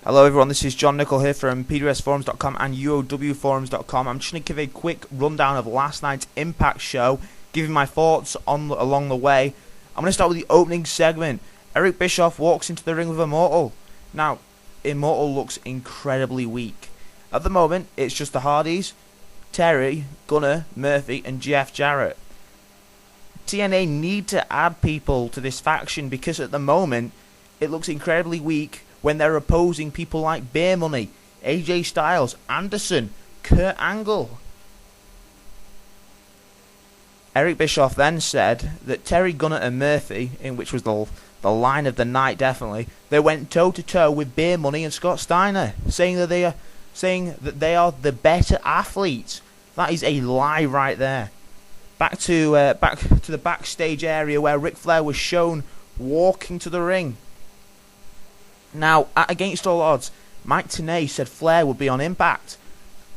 Hello everyone, this is John Nicol here from PWSforums.com and UOWforums.com. I'm just going to give a quick rundown of last night's iMPACT show, giving my thoughts along the way. I'm going to start with the opening segment. Eric Bischoff walks into the ring with Immortal. Now, Immortal looks incredibly weak. At the moment, it's just the Hardys, Terry, Gunner, Murphy and Jeff Jarrett. TNA need to add people to this faction because at the moment, it looks incredibly weak when they're opposing people like Beer Money, AJ Styles, Anderson, Kurt Angle. Eric Bischoff then said that Terry, Gunner and Murphy, in which was the line of the night definitely, they went toe to toe with Beer Money and Scott Steiner, saying that they are the better athletes. That is a lie right there. Back to the backstage area where Ric Flair was shown walking to the ring. Now, at Against All Odds, Mike Tenay said Flair would be on iMPACT.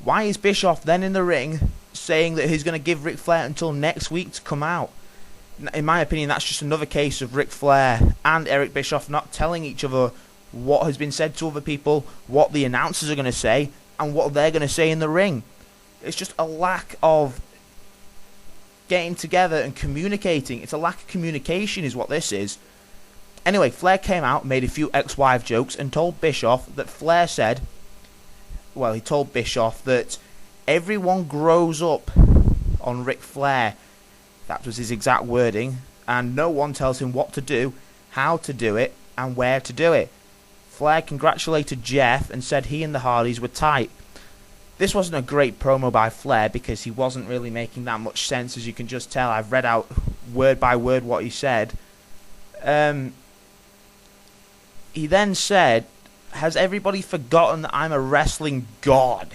Why is Bischoff then in the ring saying that he's going to give Ric Flair until next week to come out? In my opinion, that's just another case of Ric Flair and Eric Bischoff not telling each other what has been said to other people, what the announcers are going to say, and what they're going to say in the ring. It's just a lack of getting together and communicating. It's a lack of communication is what this is. Anyway, Flair came out, made a few ex-wife jokes, and told Bischoff that Flair said, well, he told Bischoff that everyone grows up on Ric Flair. That was his exact wording, and no one tells him what to do, how to do it, and where to do it. Flair congratulated Jeff and said he and the Hardys were tight. This wasn't a great promo by Flair because he wasn't really making that much sense, as you can just tell. I've read out word by word what he said. He then said, "Has everybody forgotten that I'm a wrestling god?"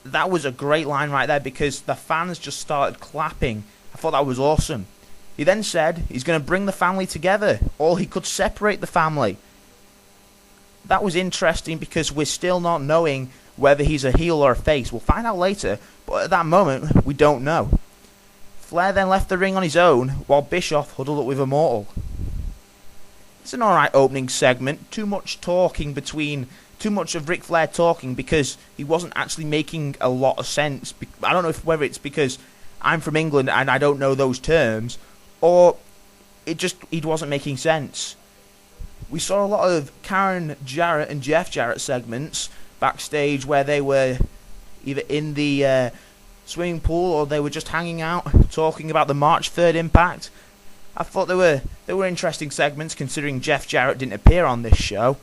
That was a great line right there because the fans just started clapping. I thought that was awesome. He then said he's going to bring the family together, or he could separate the family. That was interesting because we're still not knowing whether he's a heel or a face. We'll find out later, but at that moment, we don't know. Flair then left the ring on his own while Bischoff huddled up with Immortal. It's an alright opening segment. Too much of Ric Flair talking because he wasn't actually making a lot of sense. I don't know whether it's because I'm from England and I don't know those terms, or he wasn't making sense. We saw a lot of Karen Jarrett and Jeff Jarrett segments backstage where they were either in the swimming pool or they were just hanging out talking about the March 3rd iMPACT. I thought they were interesting segments considering Jeff Jarrett didn't appear on this show.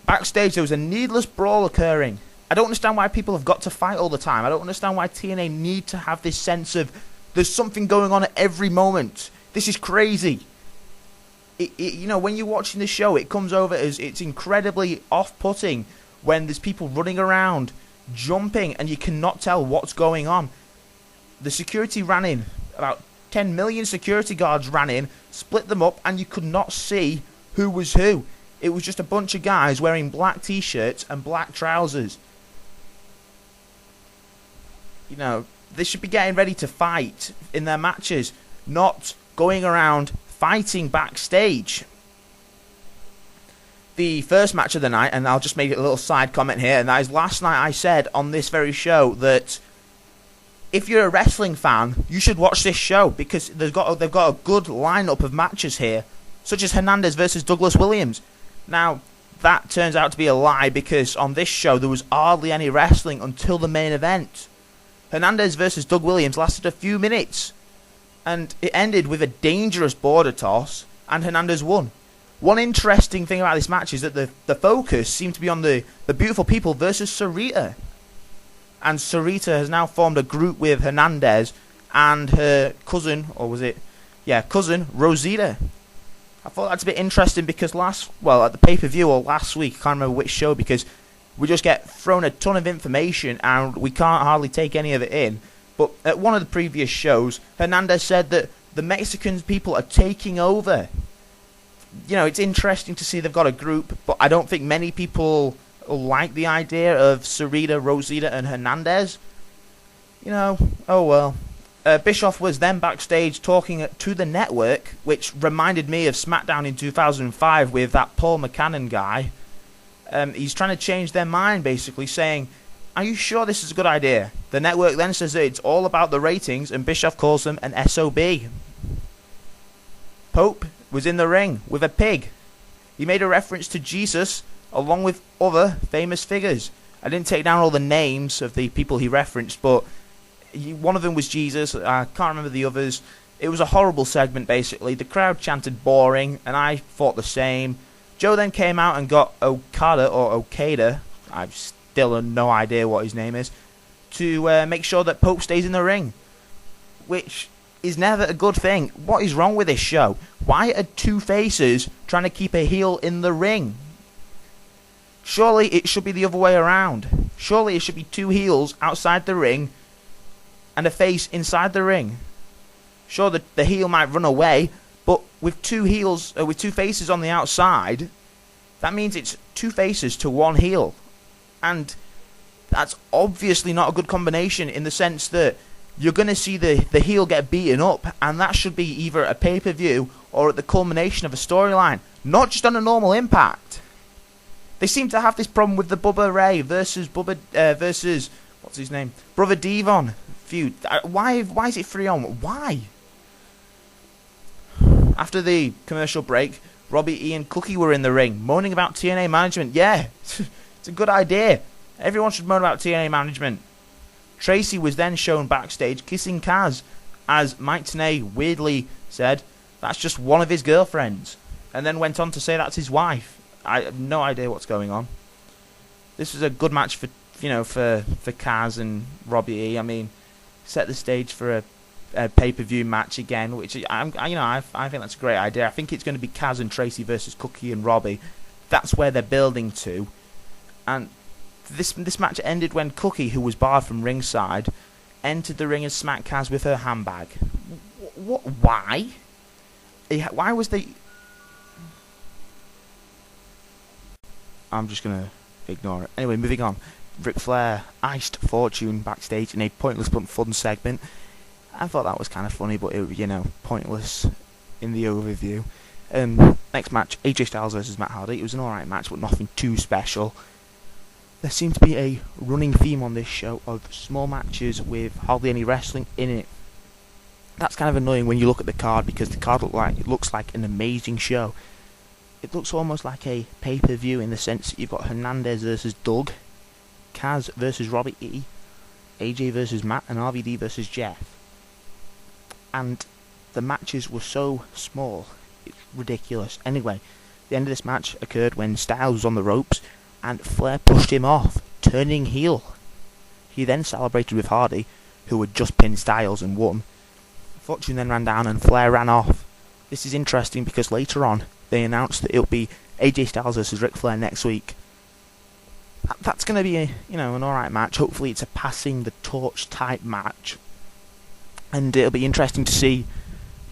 Backstage there was a needless brawl occurring. I don't understand why people have got to fight all the time. I don't understand why TNA need to have this sense of there's something going on at every moment. This is crazy. When you're watching the show, it comes over as it's incredibly off-putting when there's people running around, jumping, and you cannot tell what's going on. The security ran in. About 10 million security guards ran in, split them up, and you could not see who was who. It was just a bunch of guys wearing black t-shirts and black trousers. They should be getting ready to fight in their matches, not going around fighting backstage. The first match of the night, and I'll just make a little side comment here, and that is last night I said on this very show that if you're a wrestling fan, you should watch this show because they've got a good lineup of matches here, such as Hernandez versus Douglas Williams. Now, that turns out to be a lie because on this show there was hardly any wrestling until the main event. Hernandez versus Doug Williams lasted a few minutes, and it ended with a dangerous border toss, and Hernandez won. One interesting thing about this match is that the focus seemed to be on the Beautiful People versus Sarita. And Sarita has now formed a group with Hernandez and her cousin, cousin Rosita. I thought that's a bit interesting because at the pay-per-view or last week, I can't remember which show, because we just get thrown a ton of information and we can't hardly take any of it in. But at one of the previous shows, Hernandez said that the Mexican people are taking over. It's interesting to see they've got a group, but I don't think many people like the idea of Sarita, Rosita, and Hernandez. Oh well. Bischoff was then backstage talking to the network, which reminded me of SmackDown in 2005 with that Paul McCannon guy. He's trying to change their mind, basically saying, "Are you sure this is a good idea?" The network then says that it's all about the ratings, and Bischoff calls them an SOB. Pope was in the ring with a pig. He made a reference to Jesus along with other famous figures. I didn't take down all the names of the people he referenced, but one of them was Jesus. I can't remember the others. It was a horrible segment, basically. The crowd chanted boring, and I thought the same. Joe then came out and got Okada, I've still no idea what his name is, to make sure that Pope stays in the ring, which is never a good thing. What is wrong with this show? Why are two faces trying to keep a heel in the ring? Surely it should be the other way around. Surely it should be two heels outside the ring and a face inside the ring. Sure, the heel might run away, but with two faces on the outside, that means it's two faces to one heel. And that's obviously not a good combination, in the sense that you're going to see the heel get beaten up, and that should be either a pay-per-view or at the culmination of a storyline, not just on a normal Impact. They seem to have this problem with the Bubba Ray versus what's his name, Brother Devon feud. Why is it 3-on? Why? After the commercial break, Robbie E and Cookie were in the ring, moaning about TNA management. Yeah, it's a good idea. Everyone should moan about TNA management. Tracy was then shown backstage kissing Kaz, as Mike Tenay weirdly said that's just one of his girlfriends, and then went on to say that's his wife. I have no idea what's going on. This was a good match for Kaz and Robbie E. I mean, set the stage for a pay-per-view match again, which I think that's a great idea. I think it's going to be Kaz and Tracy versus Cookie and Robbie. That's where they're building to, and this match ended when Cookie, who was barred from ringside, entered the ring and smacked Kaz with her handbag. What? Why? Why was they? I'm just gonna ignore it. Anyway, moving on. Ric Flair iced Fortune backstage in a pointless but fun segment. I thought that was kind of funny, but it, pointless in the overview. Next match, AJ Styles versus Matt Hardy. It was an alright match, but nothing too special. There seems to be a running theme on this show of small matches with hardly any wrestling in it. That's kind of annoying when you look at the card, because the card looks like an amazing show. It looks almost like a pay-per-view in the sense that you've got Hernandez versus Doug, Kaz versus Robbie E, AJ versus Matt, and RVD versus Jeff. And the matches were so small, it's ridiculous. Anyway, the end of this match occurred when Styles was on the ropes, and Flair pushed him off, turning heel. He then celebrated with Hardy, who had just pinned Styles and won. Fortune then ran down and Flair ran off. This is interesting because later on, they announced that it'll be AJ Styles versus Ric Flair next week. That's going to be an alright match. Hopefully it's a passing the torch type match. And it'll be interesting to see,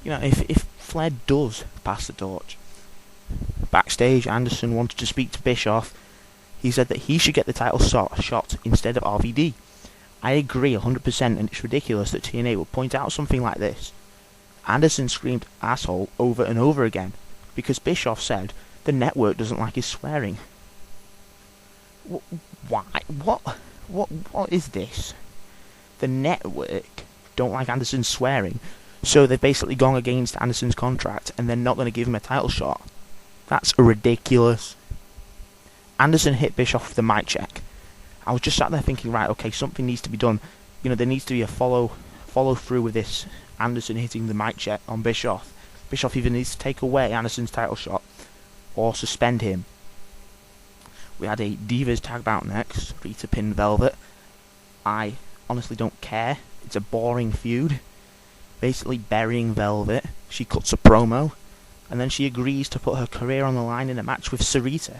if Flair does pass the torch. Backstage, Anderson wanted to speak to Bischoff. He said that he should get the title shot instead of RVD. I agree 100%, and it's ridiculous that TNA would point out something like this. Anderson screamed asshole over and over again, because Bischoff said the network doesn't like his swearing. Why? What is this? The network don't like Anderson swearing, so they've basically gone against Anderson's contract, and they're not going to give him a title shot. That's ridiculous. Anderson hit Bischoff with the mic check. I was just sat there thinking, right, okay, something needs to be done. There needs to be a follow through with this Anderson hitting the mic check on Bischoff. Bischoff either needs to take away Anderson's title shot or suspend him. We had a Divas tag bout next. Rita pinned Velvet. I honestly don't care. It's a boring feud. Basically burying Velvet. She cuts a promo, and then she agrees to put her career on the line in a match with Sarita.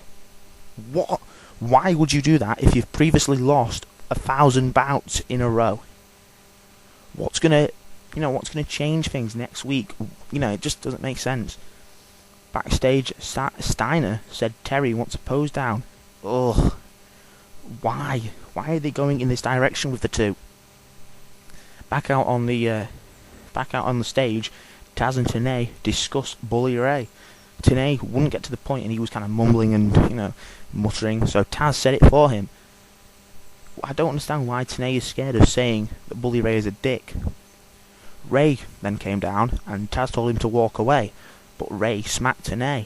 What? Why would you do that if you've previously lost 1,000 bouts in a row? What's gonna change things next week? It just doesn't make sense. Backstage, Steiner said Terry wants a pose down. Ugh. Why? Why are they going in this direction with the two? Back out on the back out on the stage, Taz and TNA discussed Bully Ray. TNA wouldn't get to the point, and he was kind of mumbling and, muttering, so Taz said it for him. I don't understand why TNA is scared of saying that Bully Ray is a dick. Ray then came down, and Taz told him to walk away, but Ray smacked TNA.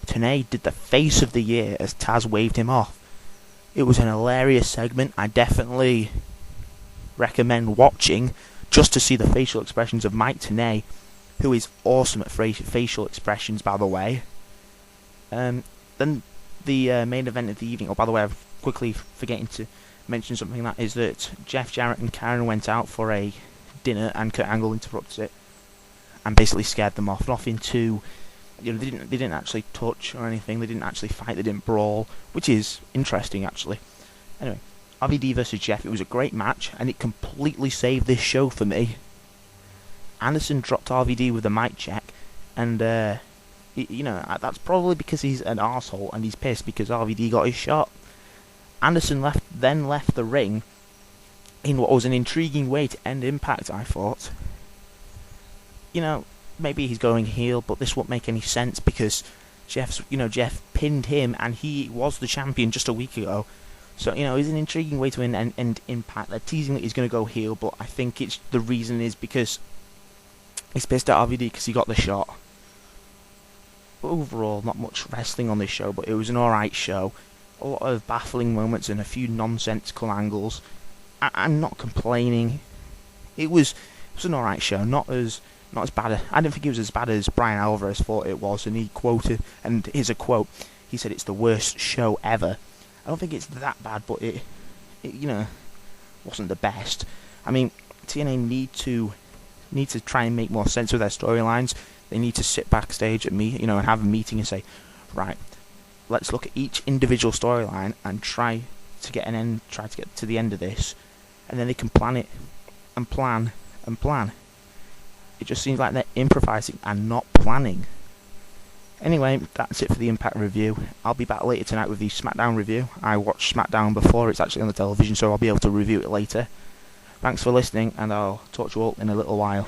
TNA did the face of the year as Taz waved him off. It was an hilarious segment. I definitely recommend watching just to see the facial expressions of Mike TNA, who is awesome at facial expressions, by the way. Then the main event of the evening. Oh, by the way, I'm quickly forgetting to mention something, that is that Jeff Jarrett and Karen went out for a dinner, and Kurt Angle interrupted it and basically scared them off. Nothing too, they didn't actually touch or anything. They didn't actually fight. They didn't brawl, which is interesting actually. Anyway, RVD versus Jeff. It was a great match, and it completely saved this show for me. Anderson dropped RVD with a mic check, and that's probably because he's an arsehole and he's pissed because RVD got his shot. Anderson then left the ring in what was an intriguing way to end Impact, I thought. Maybe he's going heel, but this won't make any sense because Jeff pinned him, and he was the champion just a week ago. So, it's an intriguing way to end Impact. They're teasing that he's going to go heel, but I think the reason is because he's pissed at RVD because he got the shot. But overall, not much wrestling on this show, but it was an alright show. A lot of baffling moments and a few nonsensical angles. I'm not complaining. It was an alright show, not as bad. I didn't think it was as bad as Brian Alvarez thought it was, and he quoted, and here's a quote. He said it's the worst show ever. I don't think it's that bad, but it wasn't the best. I mean, TNA need to try and make more sense with their storylines. They need to sit backstage and and have a meeting and say, right, let's look at each individual storyline and try to get to the end of this, and then they can plan it and plan and plan. It just seems like they're improvising and not planning. Anyway, that's it for the Impact review. I'll be back later tonight with the SmackDown review. I watched SmackDown before, it's actually on the television, so I'll be able to review it later. Thanks for listening, and I'll talk to you all in a little while.